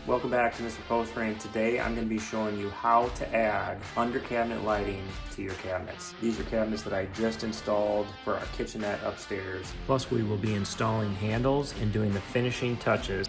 Welcome back to Mr. Post Frame. Today I'm going to be showing you how to add under cabinet lighting to your cabinets. These are cabinets that I just installed for our kitchenette upstairs. Plus we will be installing handles and doing the finishing touches.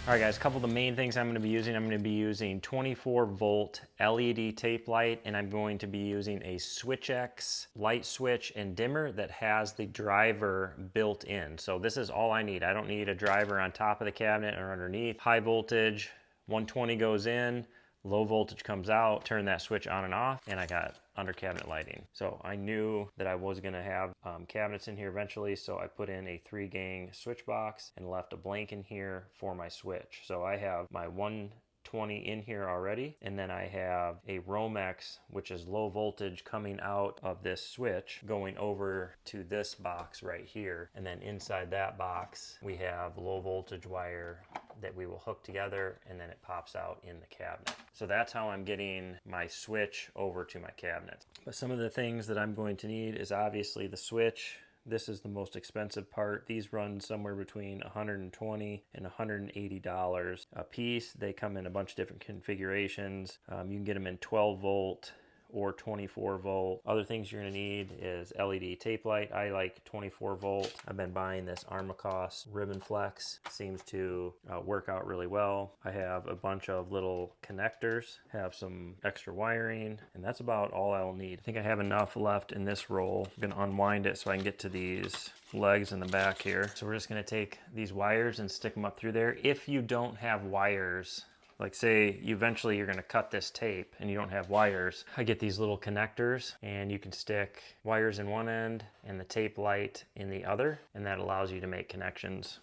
All right guys, a couple of the main things I'm going to be using 24 volt LED tape light, and I'm going to be using a SwitchX light switch and dimmer that has the driver built in. So this is all I need. I don't need a driver on top of the cabinet or underneath. High voltage, 120 goes in, low voltage comes out, turn that switch on and off, and I got under cabinet lighting. So I knew that I was gonna have cabinets in here eventually, so I put in a 3-gang switch box and left a blank in here for my switch. So I have my 120 in here already, and then I have a Romex, which is low voltage, coming out of this switch going over to this box right here, and then inside that box we have low voltage wire that we will hook together, and then it pops out in the cabinet. So that's how I'm getting my switch over to my cabinet. But some of the things that I'm going to need is obviously the switch. This is the most expensive part. These run somewhere between $120 and $180 a piece. They come in a bunch of different configurations. You can get them in 12 volt or 24 volt. Other things you're gonna need is LED tape light. I like 24 volt. I've been buying this Armacost Ribbon Flex. Seems to work out really well. I have a bunch of little connectors, have some extra wiring, and that's about all I'll need. I think I have enough left in this roll. I'm gonna unwind it so I can get to these legs in the back here. So we're just gonna take these wires and stick them up through there. If you don't have wires, like say eventually you're gonna cut this tape and you don't have wires, I get these little connectors and you can stick wires in one end and the tape light in the other, and that allows you to make connections.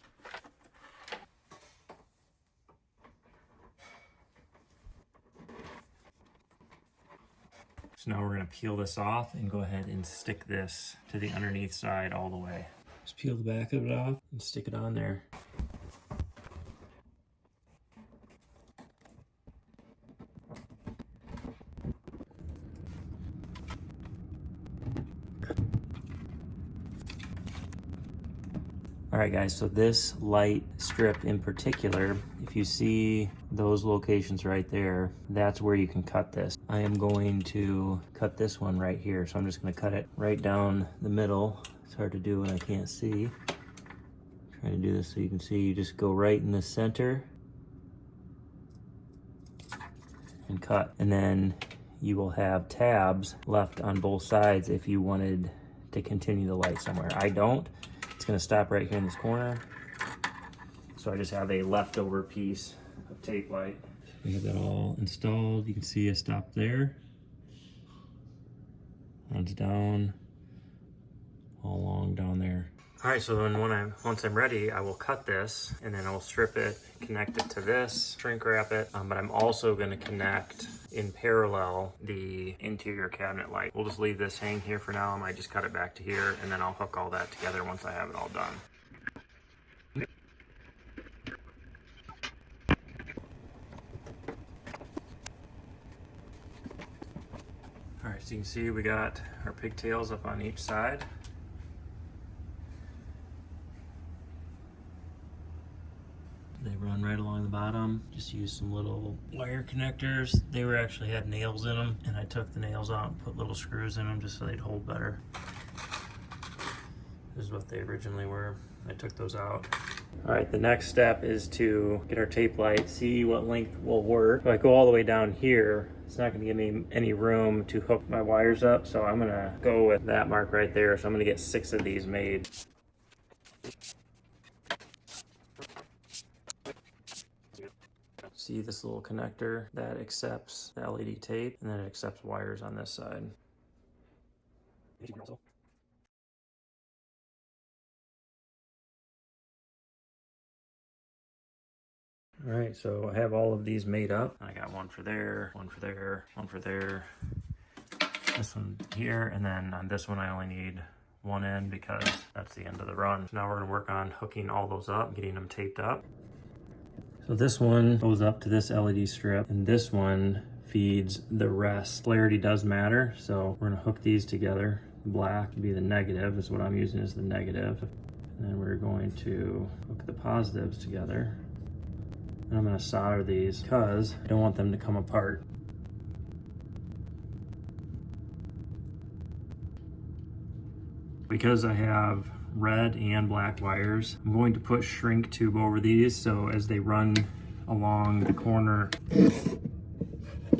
So now we're gonna peel this off and go ahead and stick this to the underneath side all the way. Just peel the back of it off and stick it on there. All right guys, so this light strip in particular, if you see those locations right there, that's where you can cut this. I am going to cut this one right here. So I'm just gonna cut it right down the middle. It's hard to do when I can't see. I'm trying to do this so you can see. You just go right in the center and cut. And then you will have tabs left on both sides if you wanted to continue the light somewhere. I don't. It's gonna stop right here in this corner. So I just have a leftover piece of tape light. We have that all installed. You can see I stopped there. Runs down, all along down there. All right, so then once I'm ready, I will cut this and then I'll strip it, connect it to this, shrink wrap it, but I'm also gonna connect in parallel the interior cabinet light. We'll just leave this hang here for now. I might just cut it back to here and then I'll hook all that together once I have it all done. All right, so you can see we got our pigtails up on each side. They run right along the bottom. Just use some little wire connectors. They actually had nails in them, and I took the nails out and put little screws in them just so they'd hold better. This is what they originally were. I took those out. All right, the next step is to get our tape light, see what length will work. If I go all the way down here, it's not gonna give me any room to hook my wires up, so I'm gonna go with that mark right there. So I'm gonna get 6 of these made. See this little connector that accepts the LED tape, and then it accepts wires on this side. All right, so I have all of these made up. I got one for there, one for there, one for there, this one here, and then on this one I only need one end because that's the end of the run. So now we're gonna work on hooking all those up, getting them taped up. So this one goes up to this LED strip, and this one feeds the rest. Polarity does matter, so we're gonna hook these together. Black would be the negative, is what I'm using as the negative. And then we're going to hook the positives together. And I'm gonna solder these because I don't want them to come apart. Because I have red and black wires, I'm going to put shrink tube over these so as they run along the corner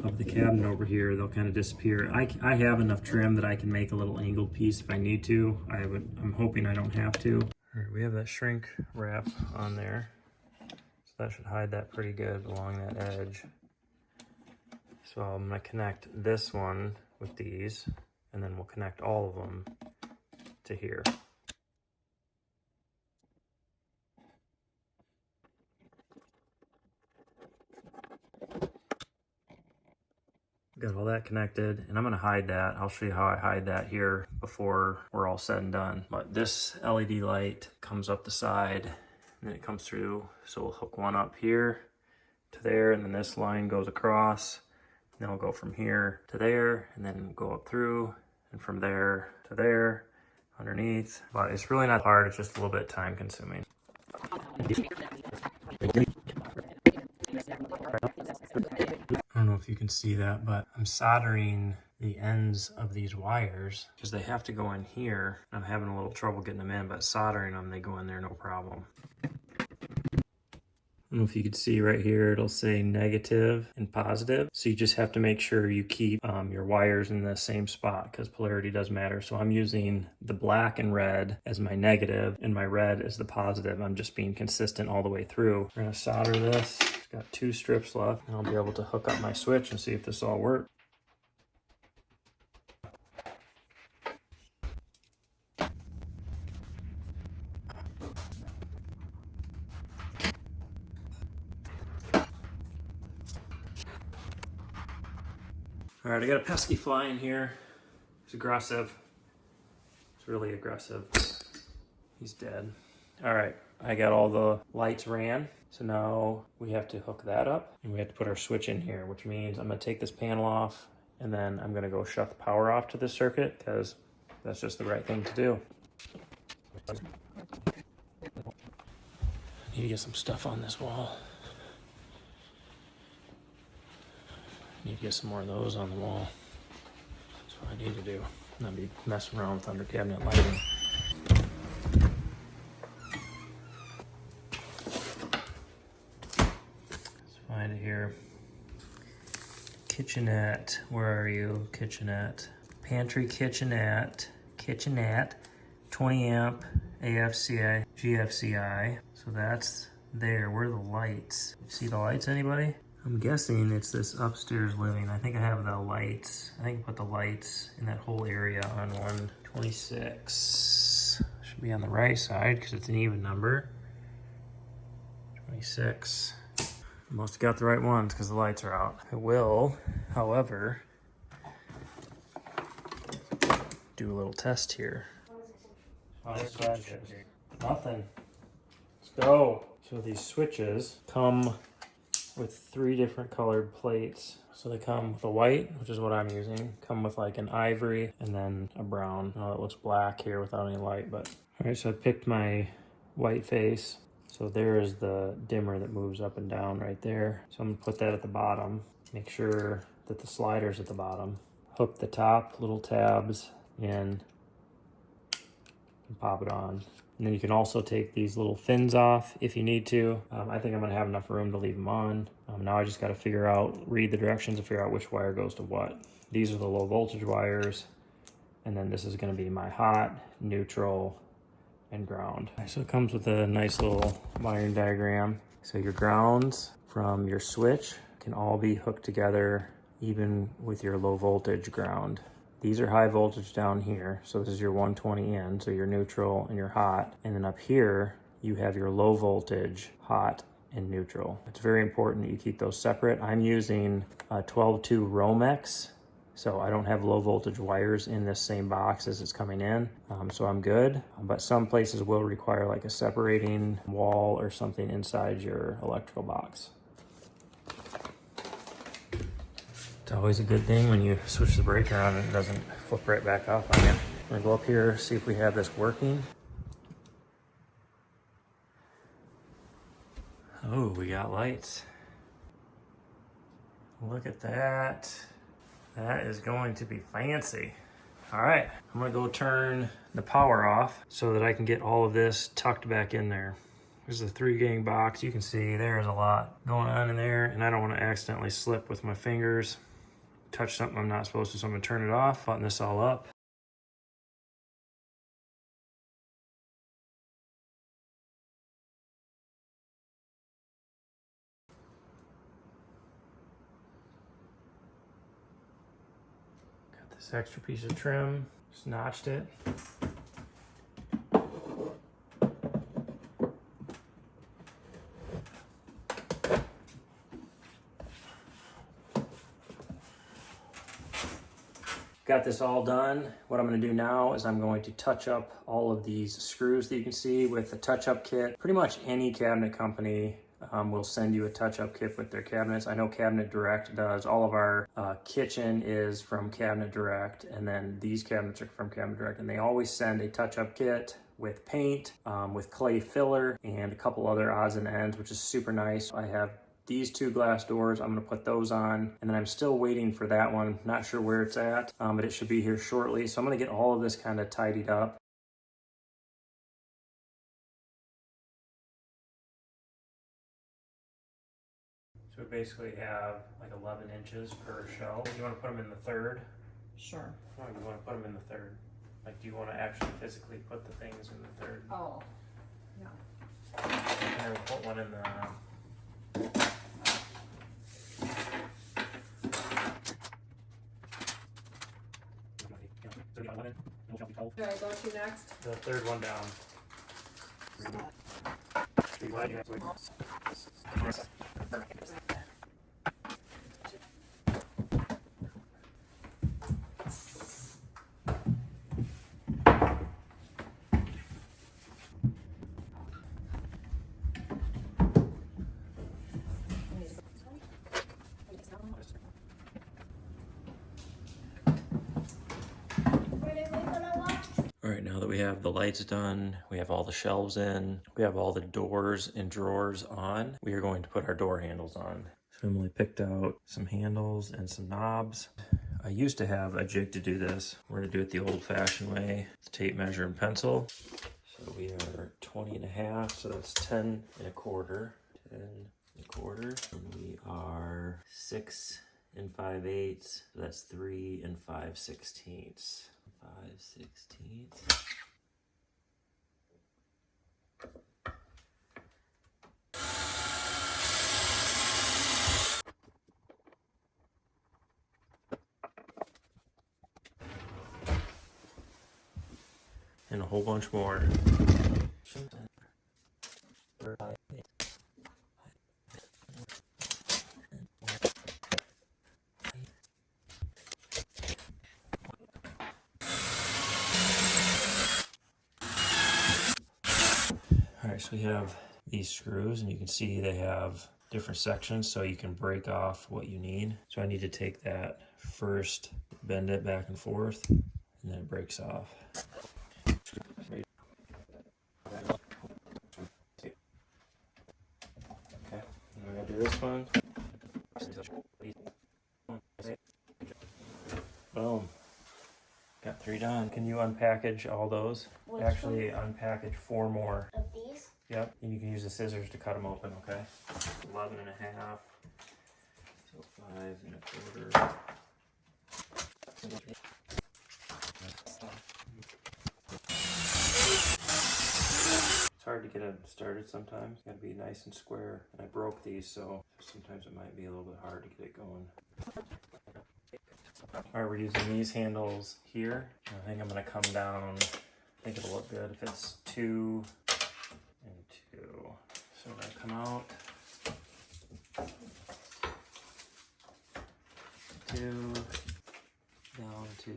of the cabinet over here, they'll kind of disappear. I have enough trim that I can make a little angled piece if I need to. I'm hoping I don't have to. All right, we have that shrink wrap on there. So that should hide that pretty good along that edge. So I'm gonna connect this one with these, and then we'll connect all of them to here. Got all that connected, and I'm gonna hide that. I'll show you how I hide that here before we're all said and done. But this LED light comes up the side, and then it comes through. So we'll hook one up here to there, and then this line goes across. And then we'll go from here to there, and then go up through, and from there to there, underneath. But it's really not hard, it's just a little bit time consuming. I don't know if you can see that, but I'm soldering the ends of these wires because they have to go in here. I'm having a little trouble getting them in, but soldering them, they go in there no problem. I don't know if you can see right here, it'll say negative and positive. So you just have to make sure you keep your wires in the same spot because polarity does matter. So I'm using the black and red as my negative and my red as the positive. I'm just being consistent all the way through. We're gonna solder this. It's got 2 strips left. And I'll be able to hook up my switch and see if this all works. All right, I got a pesky fly in here. He's aggressive. It's really aggressive. He's dead. All right, I got all the lights ran. So now we have to hook that up and we have to put our switch in here, which means I'm gonna take this panel off and then I'm gonna go shut the power off to this circuit because that's just the right thing to do. I need to get some stuff on this wall. Need to get some more of those on the wall. That's what I need to do. Not be messing around with under cabinet lighting. Let's find it here. Kitchenette. Where are you? Kitchenette. Pantry kitchenette. Kitchenette. 20 amp AFCI, GFCI. So that's there. Where are the lights? See the lights, anybody? I'm guessing it's this upstairs living. I think I have the lights. I think I put the lights in that whole area on 126. Should be on the right side because it's an even number. 26. Must have got the right ones because the lights are out. I will, however, do a little test here. Nothing. Let's go. So these switches come with 3 different colored plates. So they come with a white, which is what I'm using, come with like an ivory, and then a brown. Oh, it looks black here without any light, but. All right, so I picked my white face. So there is the dimmer that moves up and down right there. So I'm gonna put that at the bottom. Make sure that the slider's at the bottom. Hook the top little tabs in and pop it on. And then you can also take these little fins off if you need to. I think I'm gonna have enough room to leave them on. Now I just gotta read the directions and figure out which wire goes to what. These are the low voltage wires. And then this is gonna be my hot, neutral, and ground. So it comes with a nice little wiring diagram. So your grounds from your switch can all be hooked together, even with your low voltage ground. These are high voltage down here. So this is your 120 in, so your neutral and your hot. And then up here, you have your low voltage, hot and neutral. It's very important that you keep those separate. I'm using a 12-2 Romex So I don't have low voltage wires in this same box as it's coming in, so I'm good. But some places will require like a separating wall or something inside your electrical box. It's always a good thing when you switch the breaker on and it doesn't flip right back off on you. I'm gonna go up here, see if we have this working. Oh, we got lights. Look at that. That is going to be fancy. All right, I'm gonna go turn the power off so that I can get all of this tucked back in there. There's a 3-gang box. You can see there's a lot going on in there, and I don't want to accidentally slip with my fingers, touch something I'm not supposed to, so I'm gonna turn it off, button this all up. Got this extra piece of trim, just notched it. Got this all done. What I'm gonna do now is I'm going to touch up all of these screws that you can see with the touch-up kit. Pretty much any cabinet company will send you a touch-up kit with their cabinets. I know Cabinet Direct does. All of our kitchen is from Cabinet Direct, and then these cabinets are from Cabinet Direct, and they always send a touch-up kit with paint, with clay filler, and a couple other odds and ends, which is super nice. I have these 2 glass doors. I'm gonna put those on, and then I'm still waiting for that one. Not sure where it's at, but it should be here shortly. So I'm gonna get all of this kind of tidied up. So we basically have like 11 inches per shelf. You wanna put them in the third? Sure. Oh, you wanna put them in the third? Like, do you wanna actually physically put the things in the third? Oh, yeah. And then we'll put one in the... Do I go to next? The third one down. All right, now that we have the lights done, we have all the shelves in, we have all the doors and drawers on, we are going to put our door handles on. So Emily picked out some handles and some knobs. I used to have a jig to do this. We're gonna do it the old fashioned way, tape measure and pencil. So we are 20 and a half, so that's 10 and a quarter. 10 and a quarter. And we are 6 and 5/8, so that's 3 and 5/16. 5/16. And a whole bunch more. Alright, so we have these screws, and you can see they have different sections, so you can break off what you need. So I need to take that first, bend it back and forth, and then it breaks off. Okay, and we're gonna do this one. Boom. Got 3 done. Can you unpackage all those? Which Actually, unpackage 4 more. of these? Yep, and you can use the scissors to cut them open, okay? 11 and a half. So 5 and a quarter. It's hard to get them started sometimes. Gotta be nice and square. And I broke these, so sometimes it might be a little bit hard to get it going. Alright, we're using these handles here. I think I'm gonna come down. I think it'll look good if it's 2 and 2. So I'm gonna come out. 2 2.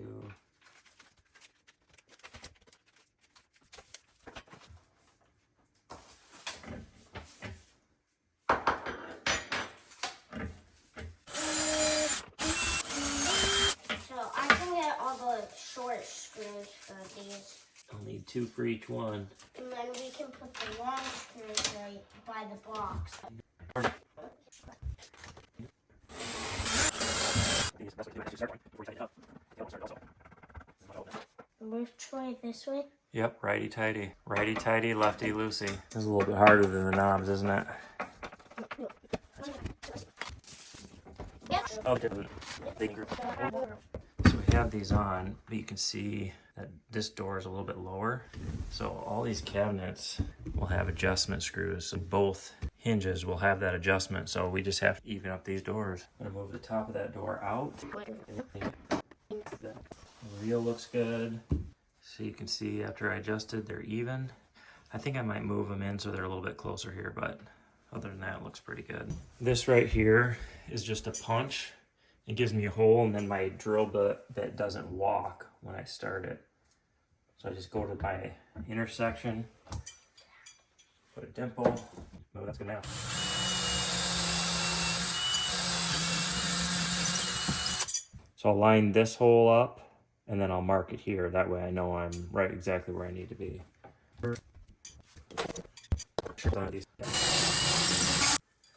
So I can get all the short screws for these. I'll need 2 for each one. And then we can put the long screws right by the box. Which way? This way? Yep, righty-tighty. Righty-tighty, lefty-loosey. This is a little bit harder than the knobs, isn't it? Yep. So we have these on, but you can see that this door is a little bit lower. So all these cabinets will have adjustment screws. So both hinges will have that adjustment. So we just have to even up these doors. I'm gonna move the top of that door out. The wheel looks good. So you can see after I adjusted, they're even. I think I might move them in so they're a little bit closer here, but other than that, it looks pretty good. This right here is just a punch. It gives me a hole, and then my drill bit doesn't walk when I start it. So I just go to my intersection, put a dimple. Oh, that's good now. So I'll line this hole up, and then I'll mark it here. That way I know I'm right exactly where I need to be.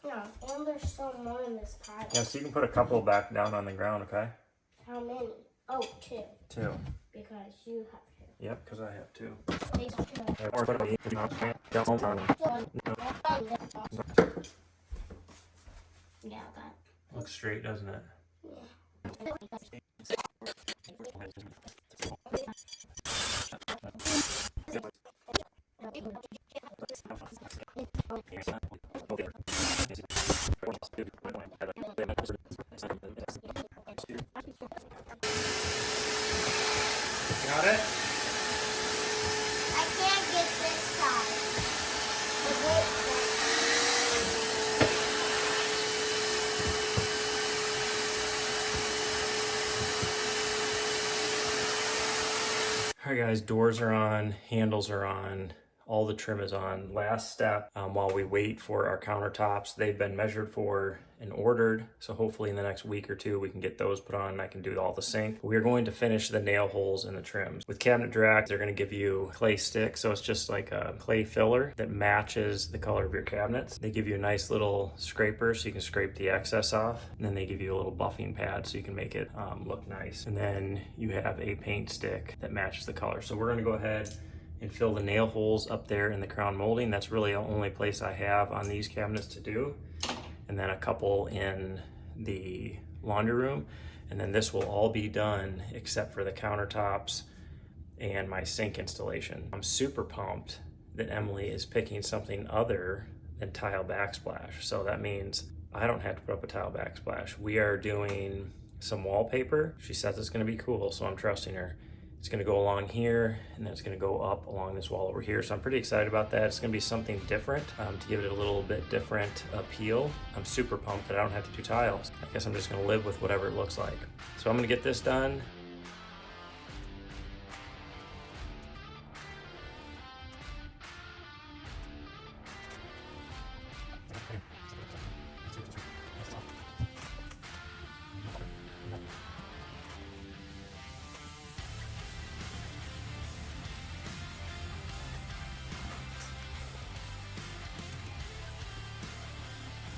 Yeah, and there's still more in this pile. Yeah, so you can put a couple back down on the ground, okay? How many? Oh, 2. 2. Because you have 2. Yep, because I have 2. These are 2. Yeah, that. Looks straight, doesn't it? Yeah. Got it? I can't get this side. Alright guys, doors are on, handles are on, all the trim is on. Last step, while we wait for our countertops, they've been measured for and ordered. So hopefully in the next week or 2, we can get those put on and I can do all the sink. We're going to finish the nail holes and the trims. With cabinet drags, they're gonna give you clay stick. So it's just like a clay filler that matches the color of your cabinets. They give you a nice little scraper so you can scrape the excess off. And then they give you a little buffing pad so you can make it look nice. And then you have a paint stick that matches the color. So we're gonna go ahead and fill the nail holes up there in the crown molding. That's really the only place I have on these cabinets to do. And then a couple in the laundry room. And then this will all be done except for the countertops and my sink installation. I'm super pumped that Emily is picking something other than tile backsplash. So that means I don't have to put up a tile backsplash. We are doing some wallpaper. She says it's gonna be cool, so I'm trusting her. It's gonna go along here, and then it's gonna go up along this wall over here. So I'm pretty excited about that. It's gonna be something different to give it a little bit different appeal. I'm super pumped that I don't have to do tiles. I guess I'm just gonna live with whatever it looks like. So I'm gonna get this done.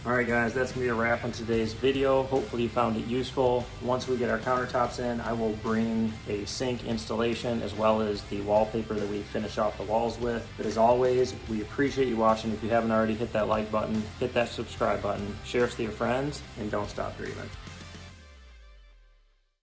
Alright guys, that's going to be a wrap on today's video. Hopefully you found it useful. Once we get our countertops in, I will bring a sink installation as well as the wallpaper that we finish off the walls with. But as always, we appreciate you watching. If you haven't already, hit that like button, hit that subscribe button, share us to your friends, and don't stop dreaming.